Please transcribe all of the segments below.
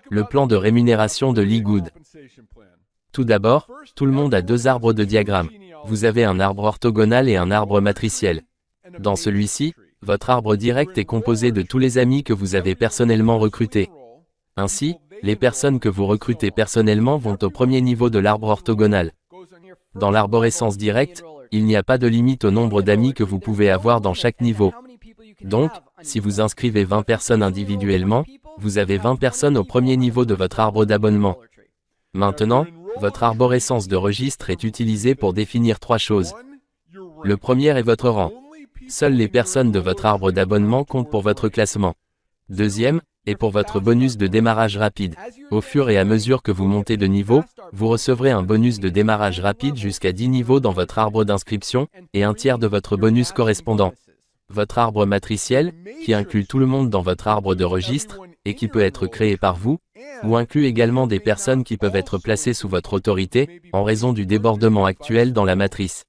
Le plan de rémunération de Lee Good. Tout d'abord, tout le monde a deux arbres de diagramme. Vous avez un arbre orthogonal et un arbre matriciel. Dans celui-ci, votre arbre direct est composé de tous les amis que vous avez personnellement recrutés. Ainsi, les personnes que vous recrutez personnellement vont au premier niveau de l'arbre orthogonal. Dans l'arborescence directe, il n'y a pas de limite au nombre d'amis que vous pouvez avoir dans chaque niveau. Donc, si vous inscrivez 20 personnes individuellement, vous avez 20 personnes au premier niveau de votre arbre d'abonnement. Maintenant, votre arborescence de registre est utilisée pour définir trois choses. Le premier est votre rang. Seules les personnes de votre arbre d'abonnement comptent pour votre classement. Deuxième, est pour votre bonus de démarrage rapide. Au fur et à mesure que vous montez de niveau, vous recevrez un bonus de démarrage rapide jusqu'à 10 niveaux dans votre arbre d'inscription, et un tiers de votre bonus correspondant. Votre arbre matriciel, qui inclut tout le monde dans votre arbre de registre, et qui peut être créé par vous, ou inclut également des personnes qui peuvent être placées sous votre autorité, en raison du débordement actuel dans la matrice.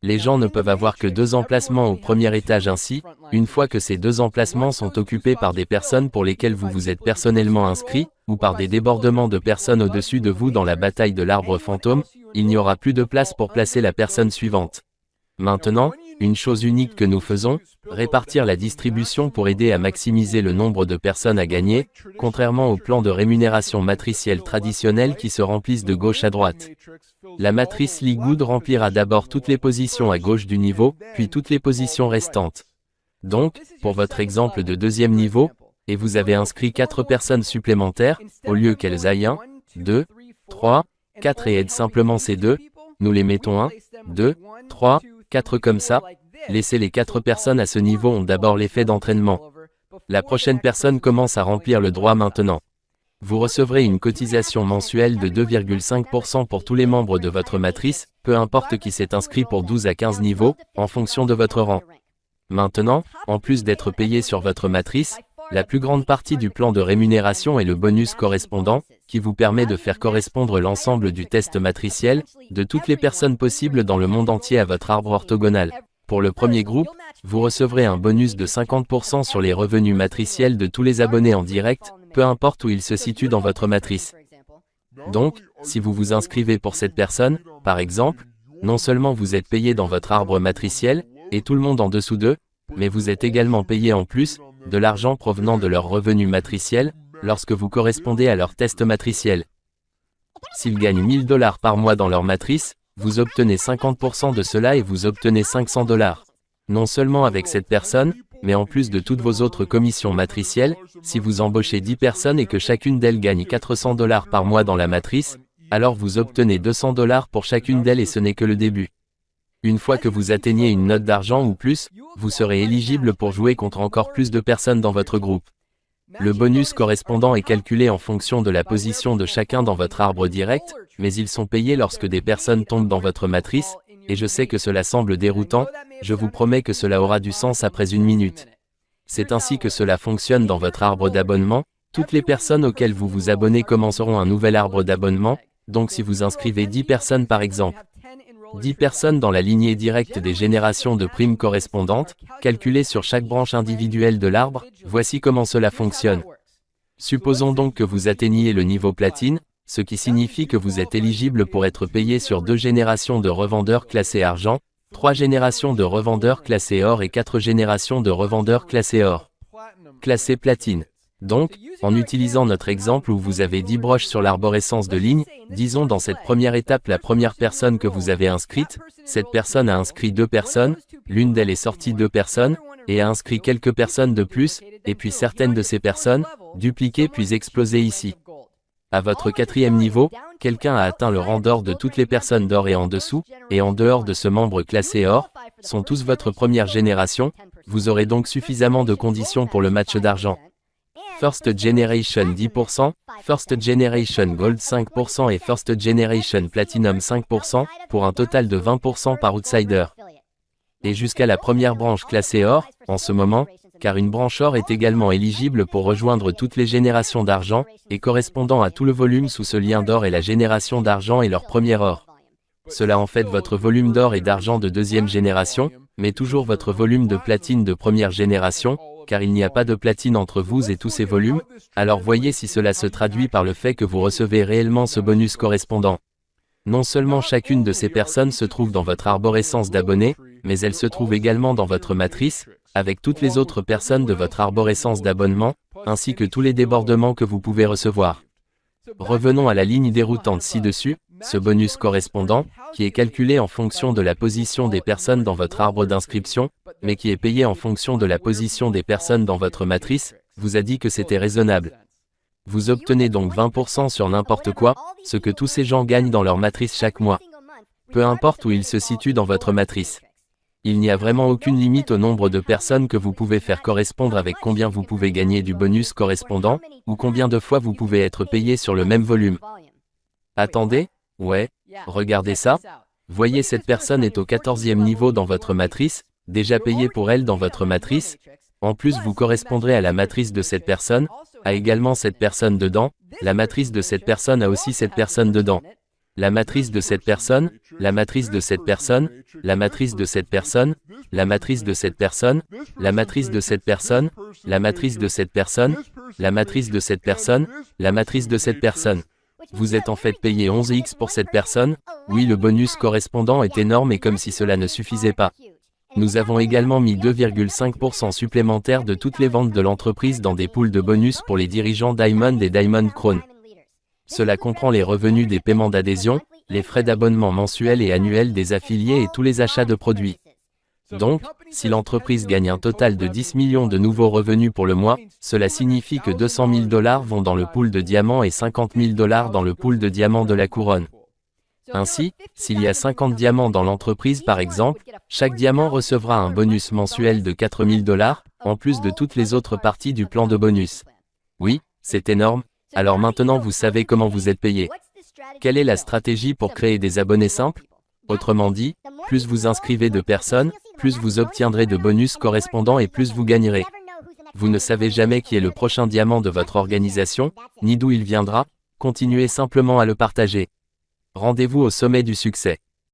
Les gens ne peuvent avoir que 2 emplacements au premier étage ainsi, une fois que ces 2 emplacements sont occupés par des personnes pour lesquelles vous vous êtes personnellement inscrit, ou par des débordements de personnes au-dessus de vous dans la bataille de l'arbre fantôme, il n'y aura plus de place pour placer la personne suivante. Maintenant, une chose unique que nous faisons, répartir la distribution pour aider à maximiser le nombre de personnes à gagner, contrairement au plan de rémunération matriciel traditionnel qui se remplissent de gauche à droite. La matrice Lee Good remplira d'abord toutes les positions à gauche du niveau, puis toutes les positions restantes. Donc, pour votre exemple de deuxième niveau, et vous avez inscrit 4 personnes supplémentaires, au lieu qu'elles aillent 1, 2, 3, 4 et aident simplement ces 2, nous les mettons 1, 2, 3, 4 comme ça, laissez les 4 personnes à ce niveau ont d'abord l'effet d'entraînement. La prochaine personne commence à remplir le droit maintenant. Vous recevrez une cotisation mensuelle de 2,5% pour tous les membres de votre matrice, peu importe qui s'est inscrit pour 12 à 15 niveaux, en fonction de votre rang. Maintenant, en plus d'être payé sur votre matrice, la plus grande partie du plan de rémunération est le bonus correspondant, qui vous permet de faire correspondre l'ensemble du test matriciel, de toutes les personnes possibles dans le monde entier à votre arbre orthogonal. Pour le premier groupe, vous recevrez un bonus de 50% sur les revenus matriciels de tous les abonnés en direct, peu importe où ils se situent dans votre matrice. Donc, si vous vous inscrivez pour cette personne, par exemple, non seulement vous êtes payé dans votre arbre matriciel, et tout le monde en dessous d'eux, mais vous êtes également payé en plus, de l'argent provenant de leurs revenus matriciels, lorsque vous correspondez à leur test matriciel. S'ils gagnent 1000 $ par mois dans leur matrice, vous obtenez 50% de cela et vous obtenez 500 $. Non seulement avec cette personne, mais en plus de toutes vos autres commissions matricielles, si vous embauchez 10 personnes et que chacune d'elles gagne 400 $ par mois dans la matrice, alors vous obtenez 200 $ pour chacune d'elles et ce n'est que le début. Une fois que vous atteignez une note d'argent ou plus, vous serez éligible pour jouer contre encore plus de personnes dans votre groupe. Le bonus correspondant est calculé en fonction de la position de chacun dans votre arbre direct, mais ils sont payés lorsque des personnes tombent dans votre matrice, et je sais que cela semble déroutant, je vous promets que cela aura du sens après une minute. C'est ainsi que cela fonctionne dans votre arbre d'abonnement, toutes les personnes auxquelles vous vous abonnez commenceront un nouvel arbre d'abonnement, donc si vous inscrivez 10 personnes par exemple, 10 personnes dans la lignée directe des générations de primes correspondantes, calculées sur chaque branche individuelle de l'arbre, voici comment cela fonctionne. Supposons donc que vous atteigniez le niveau platine, ce qui signifie que vous êtes éligible pour être payé sur 2 générations de revendeurs classés argent, 3 générations de revendeurs classés or et 4 générations de revendeurs classés or. Classés platine. Donc, en utilisant notre exemple où vous avez 10 broches sur l'arborescence de ligne, disons dans cette première étape la première personne que vous avez inscrite, cette personne a inscrit 2 personnes, l'une d'elles est sortie 2 personnes, et a inscrit quelques personnes de plus, et puis certaines de ces personnes, dupliquées puis explosées ici. À votre 4e niveau, quelqu'un a atteint le rang d'or de toutes les personnes d'or et en dessous, et en dehors de ce membre classé or, sont tous votre première génération, vous aurez donc suffisamment de conditions pour le match d'argent. First Generation 10%, First Generation Gold 5% et First Generation Platinum 5%, pour un total de 20% par outsider. Et jusqu'à la première branche classée or, en ce moment, car une branche or est également éligible pour rejoindre toutes les générations d'argent, et correspondant à tout le volume sous ce lien d'or est la génération d'argent et leur premier or. Cela en fait votre volume d'or et d'argent de 2e génération, mais toujours votre volume de platine de 1re génération, car il n'y a pas de platine entre vous et tous ces volumes, alors voyez si cela se traduit par le fait que vous recevez réellement ce bonus correspondant. Non seulement chacune de ces personnes se trouve dans votre arborescence d'abonnés, mais elle se trouve également dans votre matrice, avec toutes les autres personnes de votre arborescence d'abonnement, ainsi que tous les débordements que vous pouvez recevoir. Revenons à la ligne déroutante ci-dessus, ce bonus correspondant, qui est calculé en fonction de la position des personnes dans votre arbre d'inscription, mais qui est payé en fonction de la position des personnes dans votre matrice, vous a dit que c'était raisonnable. Vous obtenez donc 20% sur n'importe quoi, ce que tous ces gens gagnent dans leur matrice chaque mois. Peu importe où ils se situent dans votre matrice. Il n'y a vraiment aucune limite au nombre de personnes que vous pouvez faire correspondre avec combien vous pouvez gagner du bonus correspondant, ou combien de fois vous pouvez être payé sur le même volume. Attendez, ouais, regardez ça. Voyez, cette personne est au 14e niveau dans votre matrice, déjà payé pour elle dans votre matrice. En plus, vous correspondrez à la matrice de cette personne, a également cette personne dedans, la matrice de cette personne a aussi cette personne dedans. La matrice de cette personne, la matrice de cette personne, la matrice de cette personne, la matrice de cette personne, la matrice de cette personne, la matrice de cette personne, la matrice de cette personne, la matrice de cette personne. Vous êtes en fait payé 11x pour cette personne. Oui, le bonus correspondant est énorme et comme si cela ne suffisait pas. Nous avons également mis 2,5% supplémentaires de toutes les ventes de l'entreprise dans des pools de bonus pour les dirigeants Diamond et Diamond Crown. Cela comprend les revenus des paiements d'adhésion, les frais d'abonnement mensuels et annuels des affiliés et tous les achats de produits. Donc, si l'entreprise gagne un total de 10 millions de nouveaux revenus pour le mois, cela signifie que 200 000 $ vont dans le pool de diamants et 50 000 $ dans le pool de diamants de la couronne. Ainsi, s'il y a 50 diamants dans l'entreprise par exemple, chaque diamant recevra un bonus mensuel de 4 000 $, en plus de toutes les autres parties du plan de bonus. Oui, c'est énorme, alors maintenant vous savez comment vous êtes payé. Quelle est la stratégie pour créer des abonnés simples? Autrement dit, plus vous inscrivez de personnes, plus vous obtiendrez de bonus correspondants et plus vous gagnerez. Vous ne savez jamais qui est le prochain diamant de votre organisation, ni d'où il viendra, continuez simplement à le partager. Rendez-vous au sommet du succès.